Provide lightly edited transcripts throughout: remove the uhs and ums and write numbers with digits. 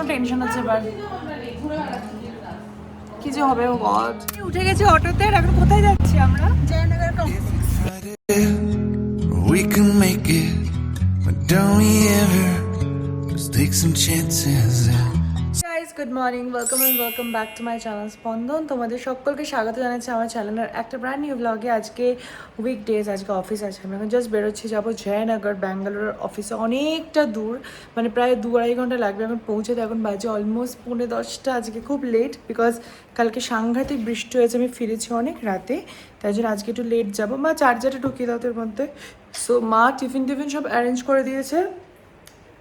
প্রচন্ড টেনশন হচ্ছে এবার কি যে হবে। ও গড, উঠে গেছি অটোতে। আর এখন কোথায় যাচ্ছি আমরা? Joynagar complex. We can make it, but don't we ever just take some chances and guys, good morning, welcome back to my channel স্পন্দন। তোমাদের সকলকে স্বাগত জানাচ্ছি আমার চ্যানেলের একটা ব্র্যান্ড নিউ ব্লগে। আজকে উইকডেজ, আজকে অফিস আছে। আমি এখন জাস্ট বেরোচ্ছি, যাবো জয়নগর, ব্যাঙ্গালোরের অফিসে। অনেকটা দূর, মানে প্রায় 2-2.5 ঘন্টা লাগবে এখন পৌঁছতে। এখন বাজে অলমোস্ট 9:45। আজকে খুব লেট, বিকজ কালকে সাংঘাতিক বৃষ্টি হয়েছে। আমি ফিরেছি অনেক রাতে, তাই জন্য আজকে একটু লেট যাবো। মা চার্জারটা ঢুকিয়ে দাও তোর মধ্যে। সো মা টিফিন সব অ্যারেঞ্জ করে দিয়েছে।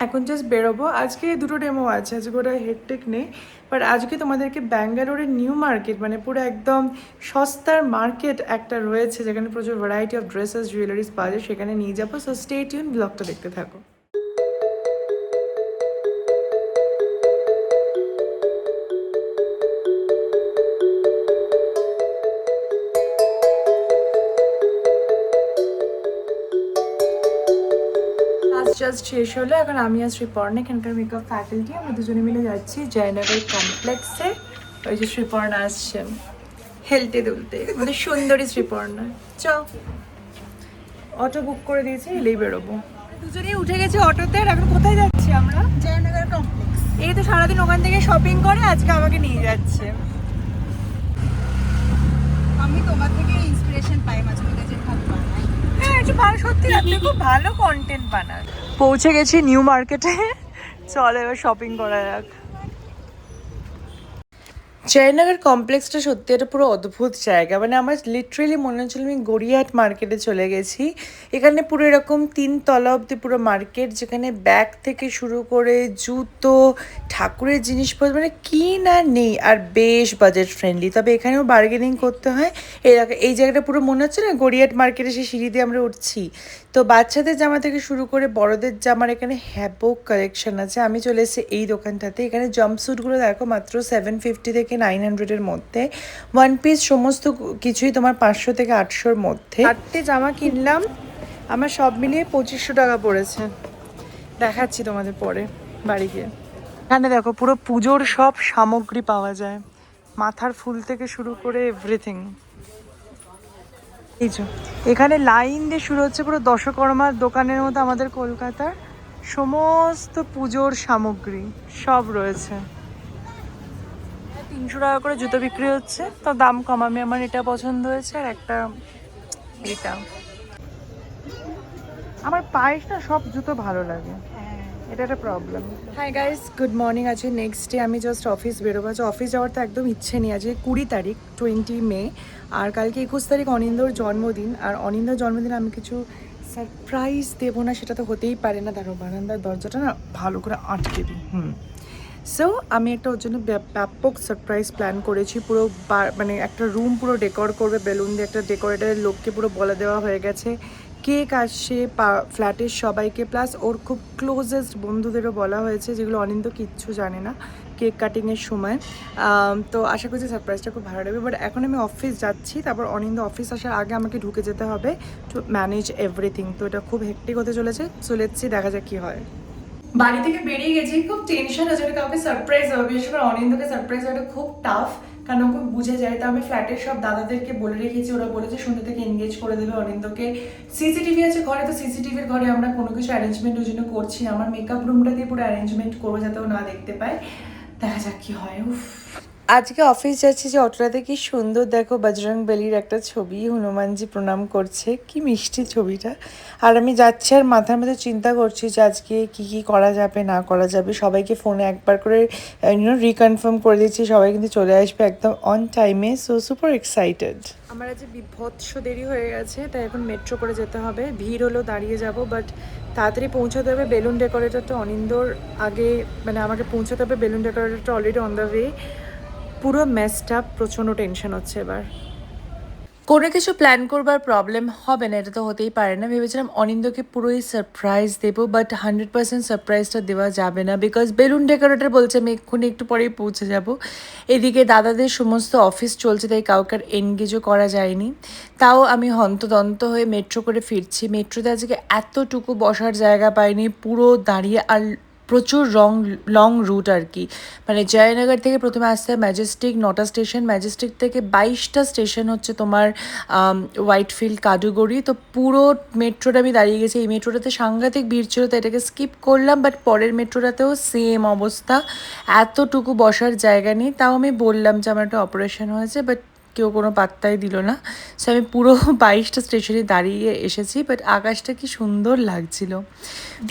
এখন জাস্ট বেরোবো। আজকে দুটো ডেমো আছে, আজকে ওটা হেডটেক নেই। বাট আজকে তোমাদেরকে ব্যাঙ্গালোরের নিউ মার্কেট, মানে পুরো একদম সস্তার মার্কেট একটা রয়েছে, যেখানে প্রচুর ভ্যারাইটি অফ ড্রেসেস, জুয়েলারিস পাওয়া যায়, সেখানে নিয়ে যাবো। সো স্টে টিউন, ব্লগটা দেখতে থাকো। জাস্ট শেষ হলো। এখন আমি আর শ্রীপর্ণা, এখানকার মেকআপ ফ্যাকাল্টি, আমরা দুজনে মিলে যাচ্ছি জয়নগর কমপ্লেক্সে। ওই যে শ্রীপর্ণা আসছে হেলতে দুলতে, আমাদের সুন্দরী শ্রীপর্ণা। চ, অটো বুক করে দিয়েছি, এলেই বেরোবো। দুজনেই উঠে গেছি অটোতে। আর এখন কোথায় যাচ্ছি আমরা? জয়নগর কমপ্লেক্স। এই তো সারাদিন ওখান থেকে শপিং করে আজকে আমাকে নিয়ে যাচ্ছে। আমি তোমার থেকে ইন্সপিরেশন পাই মাঝে মধ্যে, যে ভালো বানাই। হ্যাঁ, একটু ভালো, সত্যি আপনি খুব ভালো কন্টেন্ট বানান। পৌঁছে গেছি নিউ মার্কেটে, চল এবার শপিং করা যাক। জয়নগর কমপ্লেক্সটা সত্যি একটা পুরো অদ্ভুত জায়গা। মানে আমার লিটারেলি মনে হচ্ছিল আমি গড়িয়াহাট মার্কেটে চলে গেছি। এখানে পুরো এরকম 3 তলা অবধি পুরো মার্কেট, যেখানে ব্যাগ থেকে শুরু করে জুতো, ঠাকুরের জিনিসপত্র, মানে কি না নেই। আর বেশ বাজেট ফ্রেন্ডলি, তবে এখানেও বার্গেনিং করতে হয়। এই জায়গাটা পুরো মনে হচ্ছে না গড়িয়াহাট মার্কেটে সেই সিঁড়ি দিয়ে আমরা উঠছি। তো বাচ্চাদের জামা থেকে শুরু করে বড়দের জামার এখানে হ্যাপক কালেকশন আছে। আমি চলে এসেছি এই দোকানটাতে। এখানে জাম্পস্যুটগুলো দেখো মাত্র 750 থেকে 900-এর মধ্যে। ওয়ান পিস সমস্ত কিছুই তোমার 500 থেকে 800-এর মধ্যে। 4টে জামা কিনলাম, আমার সব মিলিয়ে 2500 টাকা পড়েছে। দেখাচ্ছি তোমাদের পরে বাড়ি গিয়ে। এখানে দেখো পুরো পুজোর সব সামগ্রী পাওয়া যায়, মাথার ফুল থেকে শুরু করে এভরিথিং। এই যে এখানে লাইন দিয়ে শুরু হচ্ছে পুরো দশকর্মার দোকানের মতো। আমাদের কলকাতার সমস্ত পুজোর সামগ্রী সব রয়েছে। 300 টাকা করে জুতো বিক্রি হচ্ছে, তো দাম কম। আমি আমার এটা পছন্দ হয়েছে, আর একটা এটা। আমার পায়ে না সব জুতো ভালো লাগে, এটা একটা problem. Hi guys, good morning. আছে নেক্সট ডে, আমি জাস্ট অফিস বেরোবো। আছে অফিস যাওয়ার তো একদম ইচ্ছে নেই। আজকে 20 তারিখ, 20 মে, আর কালকে 21 তারিখ অনিন্দর জন্মদিন। আর অনিন্দর জন্মদিনে আমি কিছু সারপ্রাইজ দেবো না, সেটা তো হতেই পারে না। তারও বারান্দার দরজাটা না ভালো করে আটকে দিই। সো আমি একটা ওর জন্য ব্যাপক সারপ্রাইজ প্ল্যান করেছি। পুরো মানে একটা রুম পুরো ডেকোর করবে বেলুন দিয়ে। একটা ডেকোরেটারের লোককে পুরো বলে দেওয়া হয়ে গেছে। কেক আসছে ফ্ল্যাটের সবাইকে, প্লাস ওর খুব ক্লোজেস্ট বন্ধুদেরও বলা হয়েছে, যেগুলো অনিন্দ কিচ্ছু জানে না কেক কাটিংয়ের সময়। তো আশা করছি সারপ্রাইজটা খুব ভালো লাগবে। বাট এখন আমি অফিস যাচ্ছি, তারপর অনিন্দ অফিস আসার আগে আমাকে ঢুকে যেতে হবে টু ম্যানেজ এভরিথিং। তো এটা খুব হেক্টিক হতে চলেছে। চলে যাচ্ছি, দেখা যাক কী হয়। বাড়ি থেকে বেরিয়ে গেছি, খুব টেনশন আছে কাউকে সারপ্রাইজ হবে। বিশেষ করে অনিন্দকে সারপ্রাইজ হওয়াটা খুব টাফ, কারণ ওকে বুঝে যায়। তো আমি ফ্ল্যাটের সব দাদাদেরকে বলে রেখেছি, ওরা বলেছে সন্ধ্যা থেকে এনগেজ করে দেবে অনিন্দকে। সিসিটিভি আছে ঘরে, তো সিসিটিভির ঘরে আমরা কোনো কিছু অ্যারেঞ্জমেন্ট ওই জন্য করছি। আমার মেকআপ রুমটা দিয়ে পুরো অ্যারেঞ্জমেন্ট করবো, যাতে ও না দেখতে পায়। দেখা যাক কি হয়। আজকে অফিস যাচ্ছি, যে অটোটাতে কি সুন্দর দেখো বজরং বলির একটা ছবি, হনুমানজি প্রণাম করছে, কি মিষ্টি ছবিটা। আর আমি যাচ্ছি আর মাথার মধ্যে চিন্তা করছি যে আজকে কি কি করা যাবে না করা যাবে। সবাইকে ফোনে একবার করে রিকনফার্ম করে দিচ্ছি, সবাই কিন্তু চলে আসবে একদম অন টাইমে। So super excited. আমার আজ বিভৎস দেরি হয়ে গেছে, তাই এখন মেট্রো করে যেতে হবে। ভিড় হলেও দাঁড়িয়ে যাব, বাট তাড়াতাড়ি পৌঁছাতে হবে। বেলুন ডেকোরেটরটা অনিন্দর আগে, মানে আমাকে পৌঁছাতে হবে। বেলুন ডেকোরেটরটা অলরেডি অন দ্য ওয়ে। পুরো মেসড আপ, প্রচণ্ড টেনশন হচ্ছে এবার। কোনো কিছু প্ল্যান করবার প্রবলেম হবে না, এটা তো হতেই পারে না। ভেবেছিলাম অনিন্দকে পুরোই সারপ্রাইজ দেবো, বাট 100% সারপ্রাইজটা দেওয়া যাবে না, বিকজ বেলুন ডেকোরেটর বলছে আমি এক্ষুনি একটু পরেই পৌঁছে যাব। এদিকে দাদাদের সমস্ত অফিস চলছে, তাই কাউকে এনগেজও করা যায়নি। তাও আমি হন্তদন্ত হয়ে মেট্রো করে ফিরছি। মেট্রোতে আজকে এতটুকু বসার জায়গা পাইনি, পুরো দাঁড়িয়ে। আর প্রচুর লং রুট আর কি, মানে জয়নগর থেকে প্রথমে আসতে হয় ম্যাজেস্টিক, 9টা স্টেশন, ম্যাজেস্টিক থেকে 22টা স্টেশন হচ্ছে তোমার হোয়াইটফিল্ড, কাদুগড়ি। তো পুরো মেট্রোটা আমি দাঁড়িয়ে গেছি, এই মেট্রোটাতে সাংঘাতিক ভিড় ছিল তো এটাকে স্কিপ করলাম, বাট পরের মেট্রোটাতেও সেম অবস্থা, এতটুকু বসার জায়গা নেই। তাও আমি বললাম যে আমার একটা অপারেশন হয়েছে, বাট কেউ কোনো পাত্তাই দিল না। সো আমি পুরো 22টা স্টেশনে দাঁড়িয়ে এসেছি, বাট আকাশটা কি সুন্দর লাগছিল।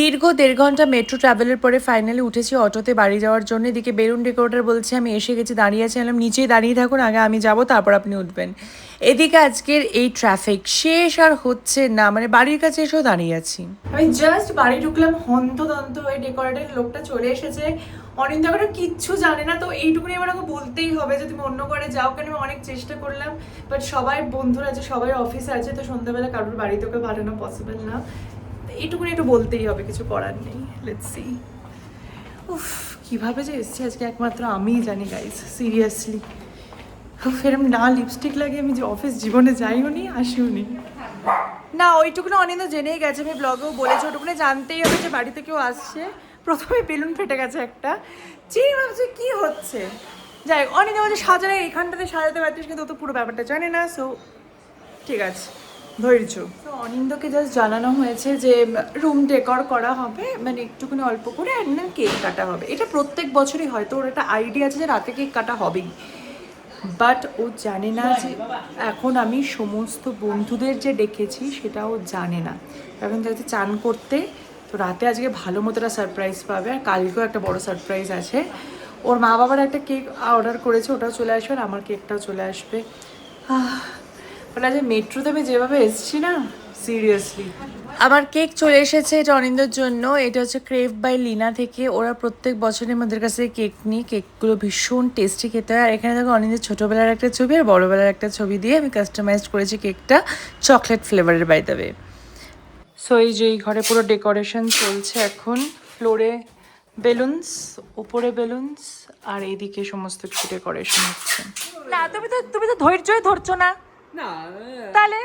দীর্ঘ 1.5 ঘন্টা মেট্রো ট্রাভেলের পরে ফাইনালি উঠেছি অটোতে বাড়ি যাওয়ার জন্য। এদিকে বেলুন ডেকোরেটর বলছে আমি এসে গেছি, দাঁড়িয়ে আছি। আমি নিচেই দাঁড়িয়ে থাকুন, আগে আমি যাব তারপর আপনি উঠবেন। এদিকে আজকের এই ট্রাফিক শেষ আর হচ্ছে না, মানে বাড়ির কাছে এসেও দাঁড়িয়ে আছি। আমি জাস্ট বাড়ি ঢুকলাম, হন্তদন্ত হয়ে ডেকোরেটরের লোকটা চলে এসেছে। অনিন্দ এখনো কিচ্ছু জানে না, তো এইটুকুনি এবার আমাকে বলতেই হবে যে তুমি অন্য ঘরে যাও, কেন আমি অনেক চেষ্টা করলাম, বাট সবাই বন্ধুরা আছে, সবাই অফিসে আছে, তো সন্ধ্যাবেলা কারোর বাড়িতে ওকে পাঠানো পসিবল না। এইটুকুনি একটু বলতেই হবে, কিছু করার নেই। Let's see. উফ, কীভাবে যে এসছি আজকে একমাত্র আমিই জানি গাইস, সিরিয়াসলি। এরম না লিপস্টিক লাগে আমি যে অফিস জীবনে যাইও নি, আসিও নি। না ওইটুকুনি অনিন্দ জেনেই গেছে, আমি ব্লগেও বলেছি, ওটুকুনি জানতেই হবে যে বাড়িতে কেউ আসছে। প্রথমে বেলুন ফেটে গেছে একটা, চিনি ভাবছে কী হচ্ছে। যাই হোক, অনিন্দ বলছে সাজালে এইখানটাতে সাজাতে পারতিস, কিন্তু ও তো পুরো ব্যাপারটা জানে না। সো ঠিক আছে, ধৈর্য। তো অনিন্দকে জাস্ট জানানো হয়েছে যে রুম ডেকর করা হবে, মানে একটুখানি অল্প করে, আর না কেক কাটা হবে। এটা প্রত্যেক বছরই হয়, তো ওর একটা আইডিয়া আছে যে রাতে কেক কাটা হবেই, বাট ও জানে না যে এখন আমি সমস্ত বন্ধুদের যে ডেকেছি সেটাও জানে না। এখন যাচ্ছে চান করতে, তো রাতে আজকে ভালো মতো একটা সারপ্রাইজ পাবে, আর কালকেও একটা বড় সারপ্রাইজ আছে। ওর মা বাবার একটা কেক অর্ডার করেছে, ওটাও চলে আসবে, আর আমার কেকটাও চলে আসবে। মানে আজ মেট্রোতে আমি যেভাবে এসেছি না, সিরিয়াসলি। আমার কেক চলে এসেছে, এটা অনিন্দর জন্য। এটা হচ্ছে ক্রেভ বাই লিনা থেকে। ওরা প্রত্যেক বছরই আমাদের কাছে কেক নিই, কেকগুলো ভীষণ টেস্টি খেতে হয়। আর এখানে দেখো অনিন্দের ছোটোবেলার একটা ছবি আর বড়োবেলার একটা ছবি দিয়ে আমি কাস্টমাইজ করেছি কেকটা, চকলেট ফ্লেভারের বাই দ্য ওয়ে। সো এই যে এই ঘরে পুরো ডেকোরেশন চলছে এখন, ফ্লোরে বেলুনস, উপরে বেলুনস, আর এইদিকে সমস্ত কিছু ডেকোরেশন হচ্ছে। না তুমি তো ধৈর্যই ধরছো না, তাহলে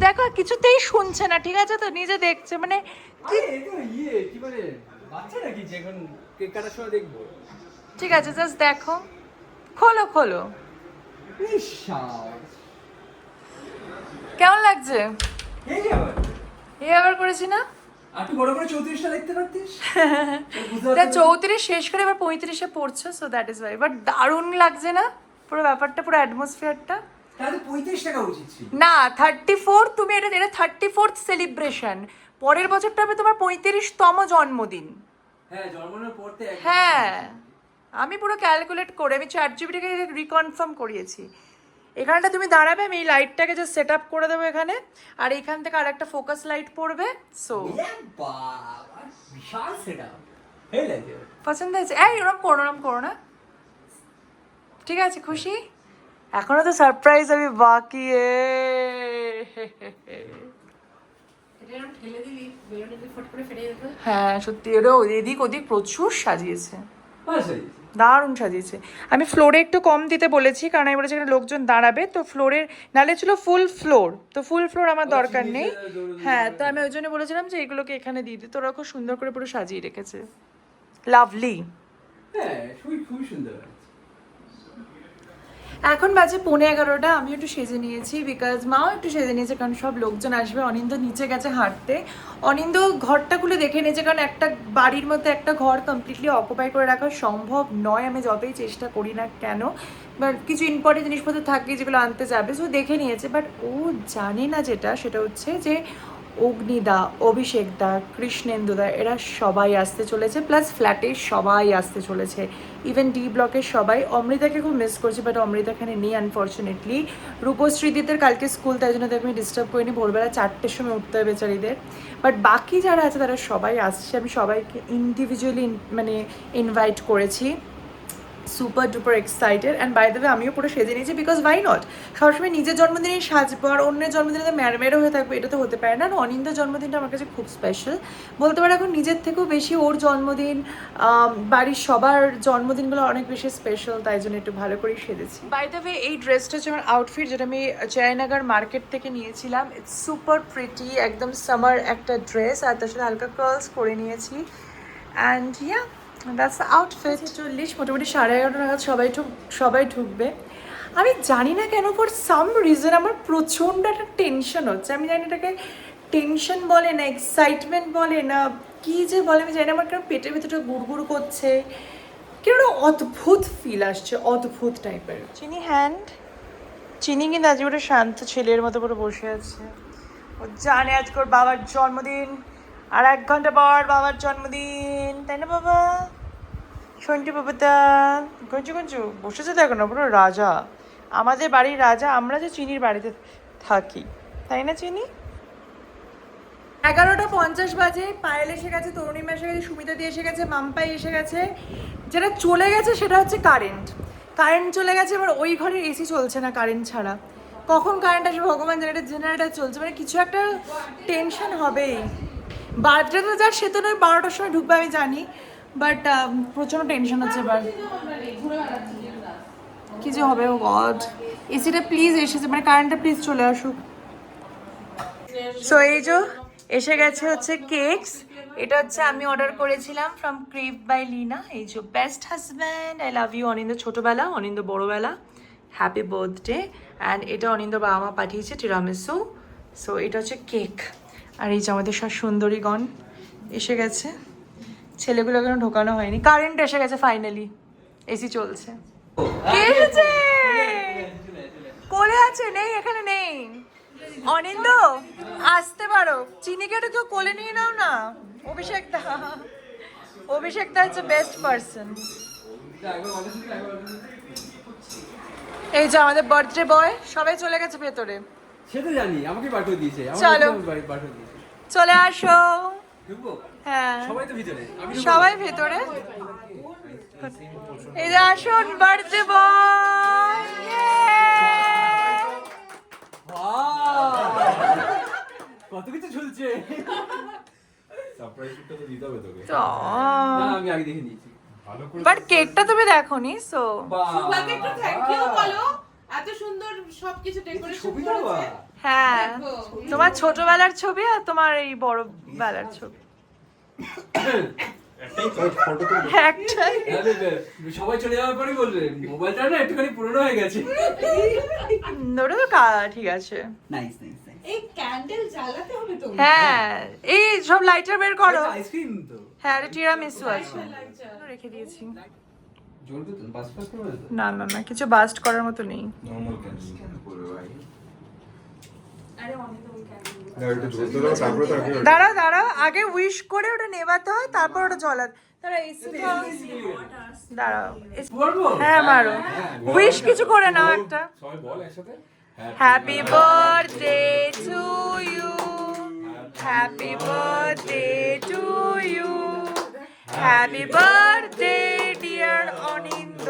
দেখো কিছুতেই শুনছে না, ঠিক আছে, তো নিজে দেখছে, মানে কি বলে বাচ্চা নাকি যে এখন কেক কাটার সময় দেখবো। ঠিক আছে জাস্ট দেখো, খোলো খোলো। কেমন লাগছে? এই আবার করেছি না, আর তুই বড় করে 34টা দেখতে পারতিস। 34 শেষ করে এবার 35-এ পড়ছো, so that is Y. But দারুণ লাগছে না পুরো ব্যাপারটা, পুরো অ্যাটমসফিয়ারটা। তাহলে 35 টাকা উচিত ছিল না 34, তুমি এটা 34th সেলিব্রেশন, পরের বছরটা হবে তোমার 35তম জন্মদিন। হ্যাঁ, জন্মদিনের পর থেকে হ্যাঁ, আমি পুরো ক্যালকুলেট করে আমি চ্যাটজিপিটিকে রিকনফার্ম করিয়েছি। এখানটা তুমি দাঁড়াবে, আমি এই লাইটটাকে জাস্ট সেট আপ করে দেবো এখানে, আর এখান থেকে আর একটা ফোকাস লাইট পড়বে। সো বাবা বিশাল সেটআপ, হেই লাগে পছন্দ হয়েছে? এই ওরম করো না, ঠিক আছে? খুশি? এখনো তো সারপ্রাইজ আমি বাকি। হ্যাঁ সত্যি, ওরা এদিক ওদিক প্রচুর সাজিয়েছে, দারুণ সাজিয়েছে। আমি ফ্লোরে একটু কম দিতে বলেছি, কারণ আমি বলেছি এখানে লোকজন দাঁড়াবে, তো ফ্লোরের নালে ছিল ফুল ফ্লোর, তো ফুল ফ্লোর আমার দরকার নেই। হ্যাঁ, তো আমি ওই জন্য বলেছিলাম যে এগুলোকে এখানে দিয়ে দিতে, ওরা খুব সুন্দর করে পুরো সাজিয়ে রেখেছে, লাভলি। হ্যাঁ, খুবই সুন্দর। এখন বাজে 11:15, আমি একটু সেজে নিয়েছি, বিকজ মাও একটু সেজে নিয়েছে, কারণ সব লোকজন আসবে। অনিন্দ নিচে গেছে হাঁটতে, অনিন্দ ঘরটা খুলে দেখে নিয়েছে, কারণ একটা বাড়ির মধ্যে একটা ঘর কমপ্লিটলি অকুপাই করে রাখা সম্ভব নয়, আমি যতই চেষ্টা করি না কেন, বাট কিছু ইম্পর্টেন্ট জিনিসপত্র থাকে যেগুলো আনতে যাবে, সো দেখে নিয়েছে। বাট ও জানে না সেটা হচ্ছে যে অগ্নিদা, অভিষেকদা, কৃষ্ণেন্দুদা এরা সবাই আসতে চলেছে, প্লাস ফ্ল্যাটে সবাই আসতে চলেছে, ইভেন ডি ব্লকের সবাই। অমৃতাকে খুব মিস করছি, বাট অমৃতা এখানে নেই আনফর্চুনেটলি। রূপশ্রীদিদের কালকে স্কুল, তাই জন্য আমি ডিস্টার্ব করিনি, ভোরবেলা 4টের সময় উঠতে হবে বেচারিদের। বাট বাকি যারা আছে তারা সবাই আসছে, আমি সবাইকে ইন্ডিভিজুয়ালি মানে ইনভাইট করেছি। Super duper excited, and by the way আমিও পুরো সেজে নিয়েছি, বিকজ ওয়াই নট, সবসময় নিজের জন্মদিনে সাজবো আর অন্যের জন্মদিনে তো ম্যারমেরও হয়ে থাকবে, এটা তো হতে পারে না। আর অনিন্দের জন্মদিনটা আমার কাছে খুব স্পেশাল, বলতে পারে এখন নিজের থেকেও বেশি ওর জন্মদিন, বাড়ির সবার জন্মদিনগুলো অনেক বেশি স্পেশাল, তাই জন্য একটু ভালো করেই সেজেছি। বাই দ্য ওয়ে এই ড্রেসটা হচ্ছে আমার আউটফিট, যেটা আমি জয়নগর মার্কেট থেকে নিয়েছিলাম। ইটস সুপার প্রিটি, একদম সামার একটা ড্রেস, আর তার সাথে হালকা কার্লস করে নিয়েছি। And yeah that's the outfit. 40 মোটামুটি 11:30 নাগাদ সবাই ঢুকবে। আমি জানি না কেন ফর সাম রিজন আমার প্রচণ্ড একটা টেনশন হচ্ছে। আমি জানি এটাকে টেনশন বলে না এক্সাইটমেন্ট বলে না কী যে বলে আমি জানি না, আমার কেন পেটের ভিতরটা গুড়গুড় করছে, কেন একটা অদ্ভুত ফিল আসছে, অদ্ভুত টাইপের। চিনি হ্যান্ড চিনি কিন্তু আজকে ওটা শান্ত ছেলের মতো করে বসে আছে। ও জানে আজকে ওর বাবার জন্মদিন, আর 1 ঘন্টা পর বাবার জন্মদিন, তাই না বাবা? সন্টু বাবাদা গঞ্জু বসেছে দেখো না, পুরো রাজা, আমাদের বাড়ির রাজা। আমরা যে চিনির বাড়িতে থাকি, তাই না চিনি? 11:50 বাজে। পায়েল এসে গেছে, তরুণিমা এসে গেছে, সুমিতা দিয়ে এসে গেছে, মাম্পাই এসে গেছে। যেটা চলে গেছে সেটা হচ্ছে কারেন্ট চলে গেছে। এবার ওই ঘরের এসি চলছে না কারেন্ট ছাড়া। কখন কারেন্ট আসবে ভগবান জানে। জেনারেটর চলছে, মানে কিছু একটা টেনশন হবেই। বার্থডে তো যার সে তো নয় 12টার সময় ঢুকবে আমি জানি, বাট প্রচণ্ড টেনশন হচ্ছে এবার কি যে হবে। ও গড, এসিটা প্লিজ এসেছে, মানে কারেন্টটা প্লিজ চলে আসুক। সো এই যে এসে গেছে হচ্ছে কেকস। এটা হচ্ছে আমি অর্ডার করেছিলাম ফ্রম ক্রেভ বাই লিনা। এই যে best husband, I love you Anindo ছোটোবেলা, অনিন্দ বড়োবেলা, হ্যাপি বার্থডে। অ্যান্ড এটা অনিন্দ বাবা মা পাঠিয়েছে টিরামিসু। সো এটা হচ্ছে কেক। আর এই যে আমাদের সব সুন্দরীগণ এসে গেছে। ছেলেগুলো কেন ঢোকানো হয়নি, কারেন্ট এসে গেছে ফাইনালি, এসি চলছে। কে এসেছে? কোলে আছে? নেই, এখানে নেই। অনিন্দ আসতে পারো, চিনিকে একটু কেউ কোলে নিয়ে নাও না। অভিষেকটা হচ্ছে বেস্ট পার্সন। এই যে আমাদের বার্থডে বয়, সবাই চলে গেছে ভেতরে। সে তো জানি, আমাকে বার করে দিয়েছে। চলো। বার করে দিয়েছে। চলে আসো। ঢুকবো? হ্যাঁ সবাই তো ভিতরে। সবাই ভেতরে। এই যে আসুন বার্থডে বয়। কত কিছু ঝুলছে। সারপ্রাইজটা তো দিতে হবে তোকে। না আমি আগে দেখে নিয়েছি। ভালো করে বাট কেকটা তুমি দেখোনি, সো সুভাকে একটু থ্যাংক ইউ বলো, এত সুন্দর সবকিছু ডেকোরেশন ছবি তো করেছে। হ্যাঁ তোমার ছোটবেলার ছবি আর তোমার এই বড় বেলার ছবি ফটো তো একটাই। সবাই চলে যাওয়ার পরই বলবে মোবাইলটা না একটুখানি পুরনো হয়ে গেছে। ওটা তো ঠিক আছে। Nice nice nice. এই ক্যান্ডেল জ্বালাতে হবে তো। হ্যাঁ এই সব লাইটার বের করো। আইসক্রিম তো হ্যাঁ এটা টিরামিসু আছে, রেখে দিয়েছি। জ্বলবে তো, বাস বাস করবে তো। না না না, কিছু বাস্ট করার মতো নেই। নরমাল ক্যান্ডেল করবে ভাই। না একটু ঝুলতে দাও তারপরে তাকে দাঁড়াও আগে উইশ করে ওটা নেভাতে হয়, তারপর ওটা জ্বলাতে। দাঁড়াও করবো? হ্যাঁ মারো, উইশ কিছু করে নাও একটা। সবাই বল একসাথে happy birthday to you, happy birthday to you, happy birthday dear Anindo,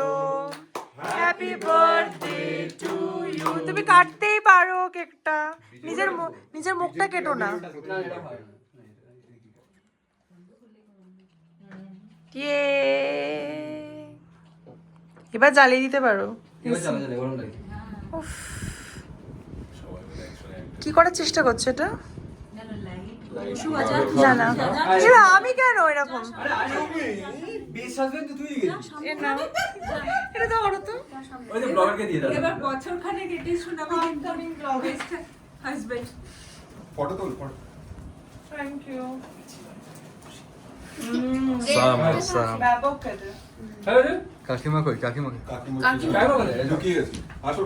happy birthday to you. তুমি কাটতেই পারো কেকটা, নিজের মুখটা কেটো না। এবার জ্বালিয়ে দিতে পারো। এবার চালা চালা গরম লাগে। উফ, কি করার চেষ্টা করছো এটা? না না এরা আমি কেন এরকম? বেশ আসবেন তো তুই গেছিস। এটা তো ওরা তো ওই যে ব্লগারকে দিয়ে দাও। এবার বছর খানেক এটি শোনাবো ইনকামিং বেস্ট হাজবেন্ড। ফটো তোল ফটো থ্যাংক ইউ। ব্যাপক খেতে। হ্যাঁ রে কাকিমা কই কাকিমা কাকিমা বলে লুকিয়ে গেছে আসো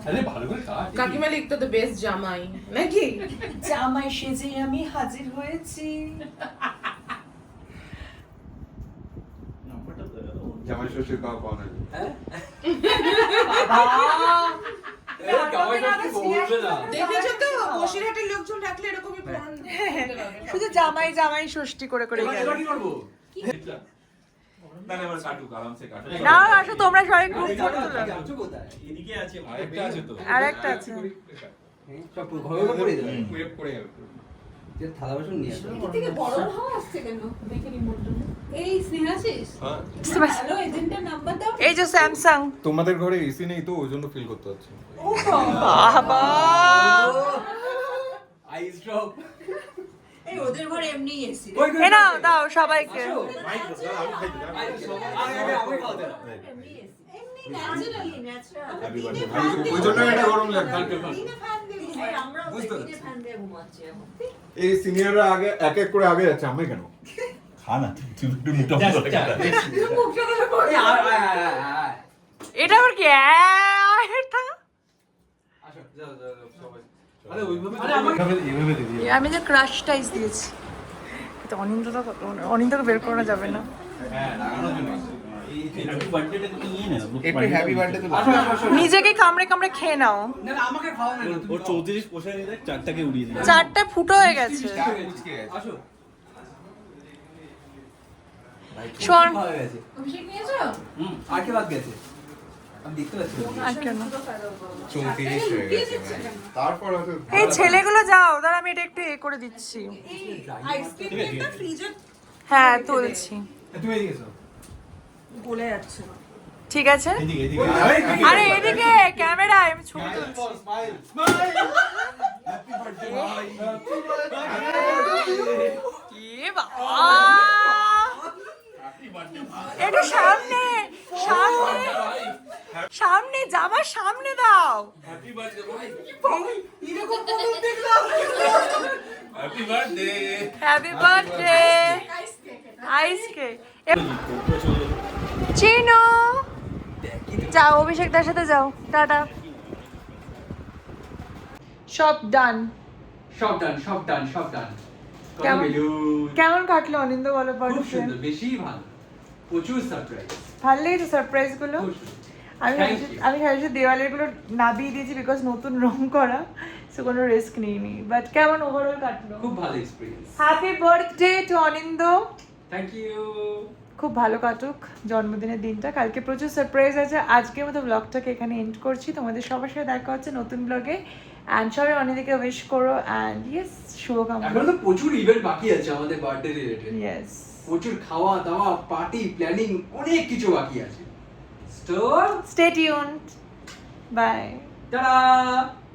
আরে ভালো করে কাট। কাকিমা লিখতো তো বেস্ট জামাই নাকি? জামাই সেজে আমি হাজির হয়েছি। জামাই ষষ্ঠীর খাওয়া পাওয়া নাই হ্যাঁ এই কামাই করতে বলবে না। দেখেছো তো বসিরহাটের লোকজন ডাকলে এরকমই ফোন শুধু জামাই জামাই ষষ্ঠী করে করে গেল। এবার কি করব? না না এবার কাটুক আরামসে কাটুক না আসো তোমরা সবাই গ্রুপ ফটো তুলো। আছো কোথায়? এদিকে আছে আরেকটা আছে তো আরেকটা আছে। সব ঘরে পড়ে যাবে। ওয়েব করে যাবে যে থালা বাসন নিয়ে আসো। এর থেকে বড় হাওয়া আসছে কেন? দেখে রিমোটটা। এই স্নেহাশিস হ্যাঁ হ্যালো এজেন্টের নাম্বার দাও। এই যে স্যামসাং। তোমাদের ঘরে এসি নেই তো ওই জন্য ফিল করতে হচ্ছে বাবা আইস ড্রপ। ওদের ঘরে এমনি এসি এ নাও দাও সবাইকে। ওই জন্য এটা গরম লাগছে। এই সিনিয়ররা আগে এক এক করে আগে যাচ্ছে, আমি কেন? খানা তুই একটু মোটা মোটা এটা আবার কি এটা? আরে ওইভাবে আমি যে ক্রাশ টাইস দিয়েছি, কিন্তু অনিন্দকে বের করা যাবে না। একটু হ্যাপি বার্থডে তো নিজেকে কামড়ে কামড়ে খেয়ে নাও। না না আমাকে খাওয়া না ওর 34 পোষায় নিয়ে দেখ, 4টাকে উড়িয়ে দিই। 4টা ফুটো হয়ে গেছে। আসো শোন খাওয়া হয়ে গেছে। আর কে বাদ গেছে? আমি দেখতে পাচ্ছি না। আর কেন 34 হয়ে গেছে ভাই। তারপর হয়তো এই ছেলেগুলো যাও, দাঁড়া আমি এটা একটু এ করে দিচ্ছি। আইসক্রিমটা ফ্রিজে হ্যাঁ তুলছি, তুমি এদিকে এসো। গলে যাচ্ছে। ঠিক আছে। এদিকে এদিকে আরে এদিকে ক্যামেরায় আমি ছবি তুলছি। এ বাবা, একটু সামনে সামনে সামনে যাবার সামনে দাও। হ্যাপি বার্থডে হ্যাপি বার্থডে আইস কেক। চিনো যাও, অভিষেক দার সাথে যাও, টাটা। সব ডান। সব ডান, সব ডান, সব ডান। কেমন- কেমন কাটলো অনিন্দ বলো খুব বার্থডে? সুন্দর, বেশি ভালো। প্রচুর সারপ্রাইজ। ভালো লেগেছে সারপ্রাইজ গুলো? আমি Thank ভাবছি- you. আমি ভাবছি দেওয়ালের গুলো নাবিয়ে দিয়েছি বিকজ নতুন রং করা, সো কোনো রিস্ক নিইনি। বাট কেমন ওভারঅল কাটলো? খুব ভালো experience. Happy birthday to Anindo. Thank you. খুব ভালো কাটুক জন্মদিনের দিনটা। কালকে প্রচুর সারপ্রাইজ আছে। আজকের মতো ব্লগটাকে এখানে এন্ড করছি। তোমাদের সবার সাথে দেখা হচ্ছে নতুন ব্লগে। অ্যান্ড সবাই অনিদিকে উইশ করো অ্যান্ড ইয়েস শুভকামনা। এখন তো প্রচুর ইভেন্ট বাকি আছে আমাদের বার্থডে রিলেটেড। ইয়েস, প্রচুর খাওয়া দাওয়া, পার্টি, প্ল্যানিং, অনেক কিছু বাকি আছে। তো স্টে টিউনড, বাই। টাটা।